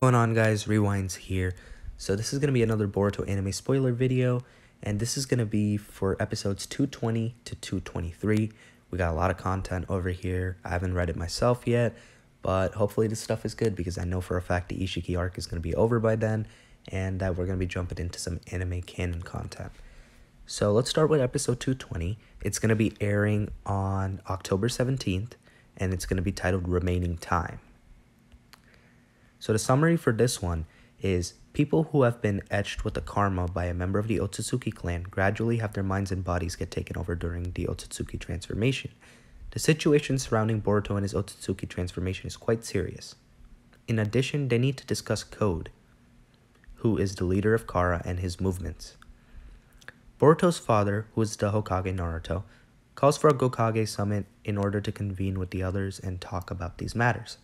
Going on, guys? Rewinds here. So this is going to be another Boruto anime spoiler video, and this is going to be for episodes 220 to 223. We got a lot of content over here. I haven't read it myself yet, but hopefully this stuff is good because I know for a fact the Ishiki arc is going to be over by then, and that we're going to be jumping into some anime canon content. So let's start with episode 220. It's going to be airing on October 17th, and it's going to be titled Remaining Time. So the summary for this one is people who have been etched with the karma by a member of the Otsutsuki clan gradually have their minds and bodies get taken over during the Otsutsuki transformation. The situation surrounding Boruto and his Otsutsuki transformation is quite serious. In addition, they need to discuss Code, who is the leader of Kara, and his movements. Boruto's father, who is the Hokage Naruto, calls for a Gokage summit in order to convene with the others and talk about these matters.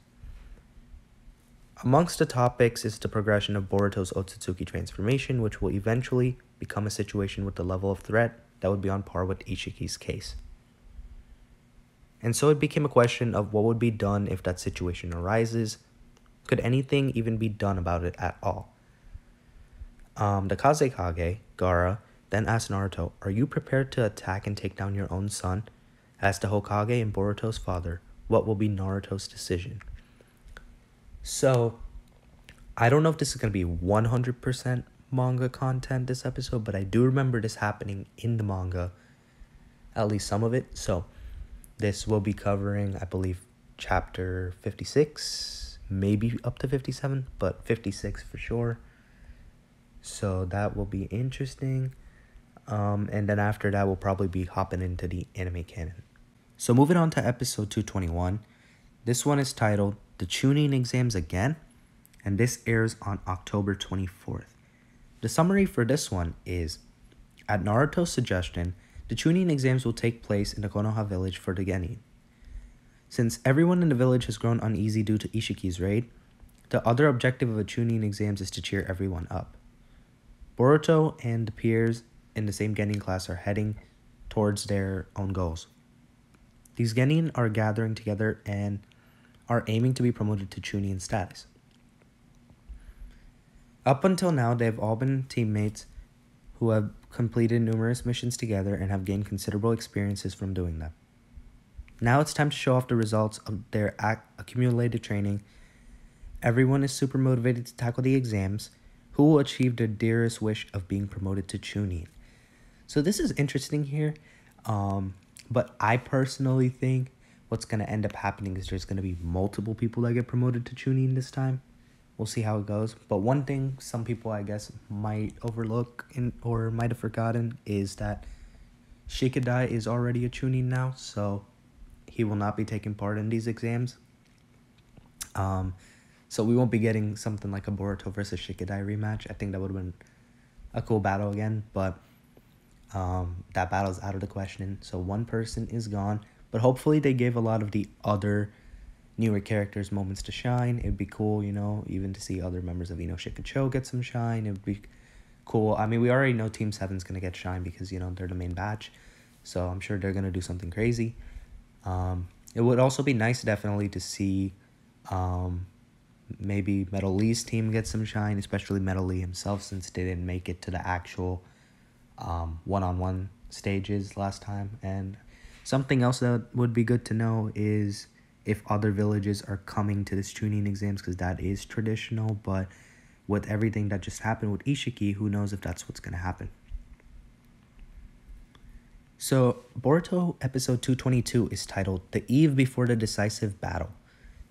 Amongst the topics is the progression of Boruto's Otsutsuki transformation, which will eventually become a situation with the level of threat that would be on par with Ishiki's case. And so it became a question of what would be done if that situation arises. Could anything even be done about it at all? The Kazekage, Gaara, then asked Naruto, "Are you prepared to attack and take down your own son?" As the Hokage and Boruto's father, what will be Naruto's decision? So, I don't know if this is going to be 100% manga content this episode, but I do remember this happening in the manga, at least some of it. So, this will be covering, I believe, chapter 56, maybe up to 57, but 56 for sure. So, that will be interesting. And then after that, we'll probably be hopping into the anime canon. So, moving on to episode 221. This one is titled The Chunin Exams Again, and this airs on October 24th. The summary for this one is, at Naruto's suggestion, the Chunin exams will take place in the Konoha village for the Genin. Since everyone in the village has grown uneasy due to Ishiki's raid, the other objective of the Chunin exams is to cheer everyone up. Boruto and the peers in the same Genin class are heading towards their own goals. These Genin are gathering together and are aiming to be promoted to Chunin status. Up until now, they have all been teammates who have completed numerous missions together and have gained considerable experiences from doing them. Now it's time to show off the results of their accumulated training. Everyone is super motivated to tackle the exams. Who will achieve their dearest wish of being promoted to Chunin? So this is interesting here, but I personally think what's going to end up happening is there's going to be multiple people that get promoted to Chunin this time. We'll see how it goes. But one thing some people, I guess, might overlook or might have forgotten is that Shikadai is already a Chunin now, so he will not be taking part in these exams. So we won't be getting something like a Boruto versus Shikadai rematch. I think that would have been a cool battle again, but that battle's out of the question. So one person is gone. But hopefully they gave a lot of the other newer characters moments to shine. It'd be cool, even to see other members of Shikacho get some shine. It would be cool. I mean, we already know Team 7's going to get shine because, they're the main batch. So I'm sure they're going to do something crazy. It would also be nice, definitely, to see maybe Metal Lee's team get some shine, especially Metal Lee himself, since they didn't make it to the actual one-on-one stages last time. And something else that would be good to know is if other villages are coming to this Chunin exams, because that is traditional, but with everything that just happened with Ishiki, who knows if that's what's going to happen. So, Boruto episode 222 is titled The Eve Before the Decisive Battle.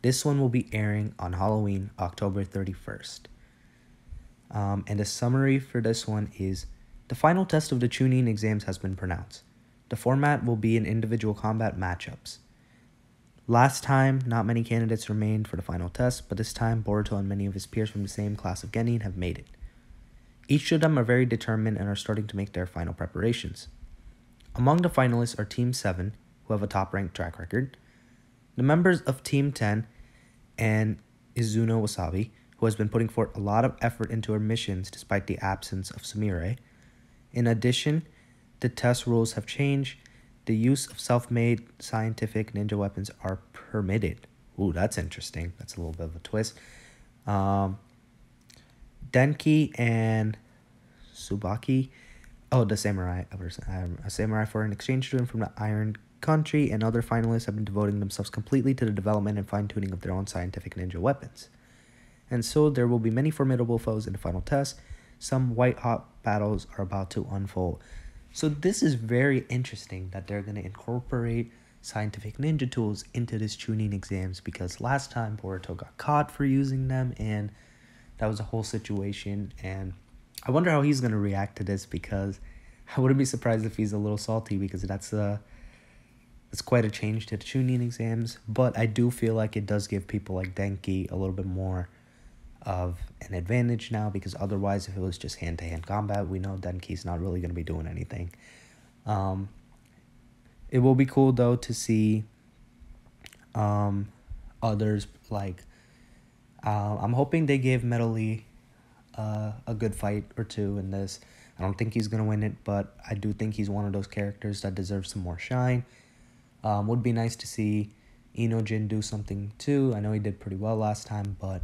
This one will be airing on Halloween, October 31st. And the summary for this one is, the final test of the Chunin exams has been pronounced. The format will be in individual combat matchups. Last time, not many candidates remained for the final test, but this time, Boruto and many of his peers from the same class of Genin have made it. Each of them are very determined and are starting to make their final preparations. Among the finalists are Team 7, who have a top-ranked track record, the members of Team 10, and Izuno Wasabi, who has been putting forth a lot of effort into her missions despite the absence of Sumire. In addition, the test rules have changed. The use of self-made scientific ninja weapons are permitted. Ooh, that's interesting. That's a little bit of a twist. Denki and Tsubaki. Oh, the samurai. A samurai foreign exchange student from the Iron Country and other finalists have been devoting themselves completely to the development and fine-tuning of their own scientific ninja weapons. And so there will be many formidable foes in the final test. Some white-hot battles are about to unfold. So this is very interesting that they're going to incorporate scientific ninja tools into this Chunin exams, because last time Boruto got caught for using them, and that was a whole situation. And I wonder how he's going to react to this, because I wouldn't be surprised if he's a little salty, because that's quite a change to the Chunin exams. But I do feel like it does give people like Denki a little bit more of an advantage now, because otherwise if it was just hand-to-hand combat, we know Denki's not really going to be doing anything. It will be cool though to see others, like I'm hoping they give Metal Lee a good fight or two in this. I don't think he's going to win it, but I do think he's one of those characters that deserves some more shine. Would be nice to see Inojin do something too. I know he did pretty well last time, but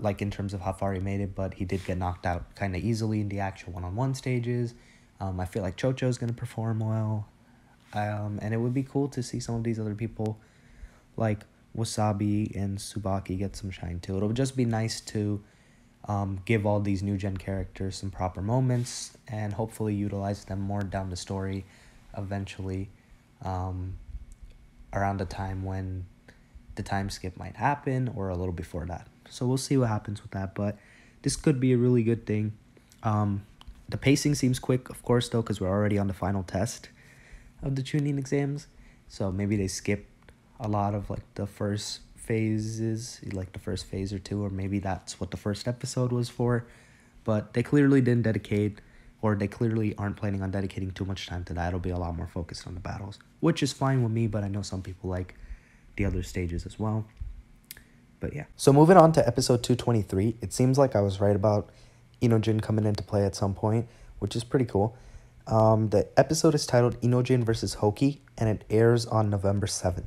like in terms of how far he made it, but he did get knocked out kind of easily in the actual one-on-one stages. I feel like Chocho's going to perform well. And it would be cool to see some of these other people like Wasabi and Tsubaki get some shine too. It'll just be nice to give all these new gen characters some proper moments and hopefully utilize them more down the story eventually, around the time when the time skip might happen or a little before that. So we'll see what happens with that, but this could be a really good thing. The pacing seems quick, of course, though, because we're already on the final test of the Chunin exams. So maybe they skipped a lot of like the first phases, like the first phase or two, or maybe that's what the first episode was for. But they clearly didn't dedicate, or they clearly aren't planning on dedicating too much time to that. It'll be a lot more focused on the battles, which is fine with me, but I know some people like the other stages as well. But yeah. So moving on to episode 223, it seems like I was right about Inojin coming into play at some point, which is pretty cool. The episode is titled Inojin vs. Hoki, and it airs on November 7th.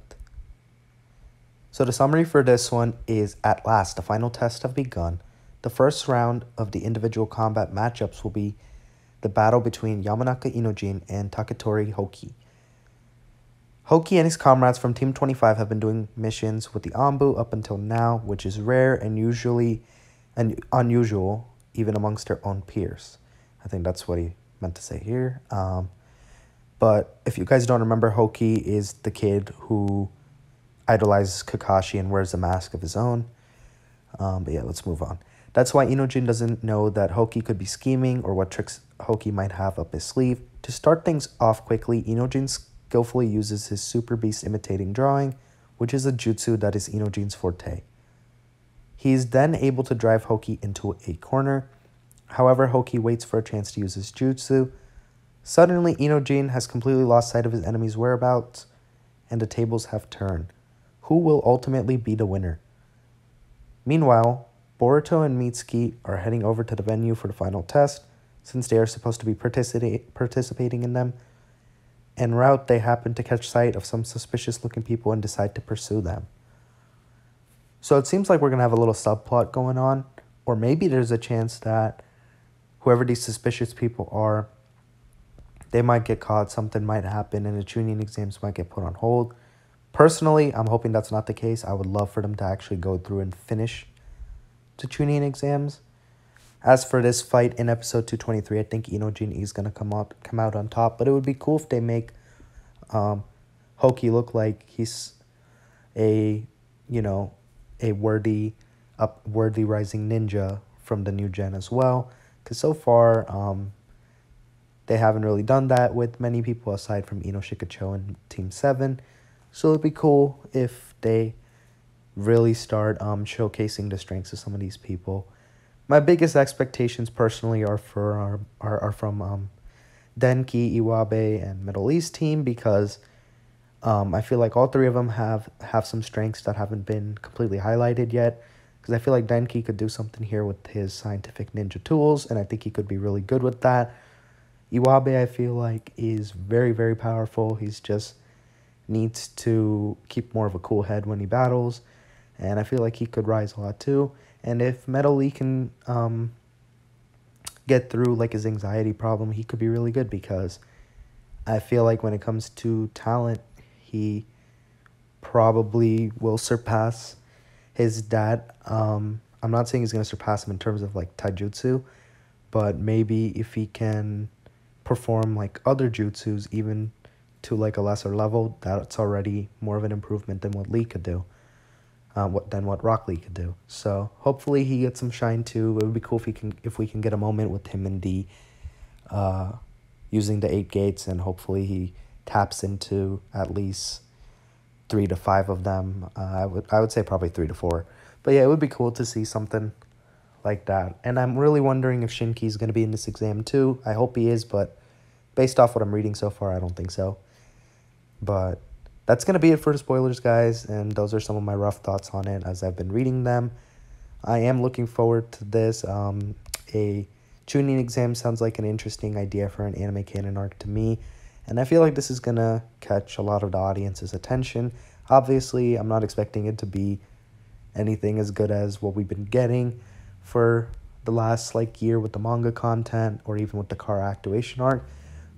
So the summary for this one is, at last, the final tests have begun. The first round of the individual combat matchups will be the battle between Yamanaka Inojin and Taketori Hoki. Hoki and his comrades from Team 25 have been doing missions with the Anbu up until now, which is rare and unusual even amongst their own peers. I think that's what he meant to say here. But if you guys don't remember, Hoki is the kid who idolizes Kakashi and wears a mask of his own. But yeah, let's move on. That's why Inojin doesn't know that Hoki could be scheming or what tricks Hoki might have up his sleeve. To start things off quickly, Inojin skillfully uses his Super Beast imitating drawing, which is a jutsu that is Inojin's forte. He is then able to drive Hoki into a corner. However, Hoki waits for a chance to use his jutsu. Suddenly, Inojin has completely lost sight of his enemy's whereabouts, and the tables have turned. Who will ultimately be the winner? Meanwhile, Boruto and Mitsuki are heading over to the venue for the final test, since they are supposed to be participating in them. En route, they happen to catch sight of some suspicious-looking people and decide to pursue them. So it seems like we're going to have a little subplot going on, or maybe there's a chance that whoever these suspicious people are, they might get caught, something might happen, and the Chunin exams might get put on hold. Personally, I'm hoping that's not the case. I would love for them to actually go through and finish the Chunin exams. As for this fight in episode 223, I think Inojin is going to come out on top, but it would be cool if they make Hoki look like he's a worthy rising ninja from the new gen as well, because so far they haven't really done that with many people aside from Ino Shikacho and Team 7. So it'd be cool if they really start showcasing the strengths of some of these people. My biggest expectations personally are from Denki, Iwabe, and Middle East team, because I feel like all three of them have some strengths that haven't been completely highlighted yet. Because I feel like Denki could do something here with his scientific ninja tools, and I think he could be really good with that. Iwabe, I feel like, is very, very powerful. He's just needs to keep more of a cool head when he battles, and I feel like he could rise a lot too. And if Metal Lee can get through like his anxiety problem, he could be really good, because I feel like when it comes to talent, he probably will surpass his dad. I'm not saying he's going to surpass him in terms of like taijutsu, but maybe if he can perform like other jutsus even to like a lesser level, that's already more of an improvement than what Lee could do. What Rock Lee could do. So hopefully he gets some shine too. It would be cool if we can get a moment with him and D using the 8 gates, and hopefully he taps into at least 3 to 5 of them. I would say probably 3 to 4. But yeah, it would be cool to see something like that. And I'm really wondering if Shinki's going to be in this exam too. I hope he is, but based off what I'm reading so far, I don't think so. But that's going to be it for the spoilers, guys, and those are some of my rough thoughts on it as I've been reading them. I am looking forward to this. A Chunin exam sounds like an interesting idea for an anime canon arc to me, and I feel like this is going to catch a lot of the audience's attention. Obviously, I'm not expecting it to be anything as good as what we've been getting for the last like year with the manga content, or even with the car activation arc,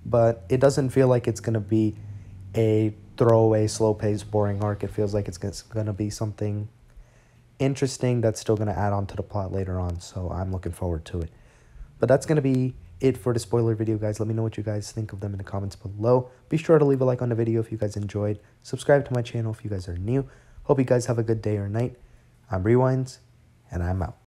but it doesn't feel like it's going to be a throwaway, slow-paced, boring arc. It feels like it's going to be something interesting that's still going to add on to the plot later on, so I'm looking forward to it. But that's going to be it for the spoiler video, guys. Let me know what you guys think of them in the comments below. Be sure to leave a like on the video if you guys enjoyed. Subscribe to my channel if you guys are new. Hope you guys have a good day or night. I'm Rewinds, and I'm out.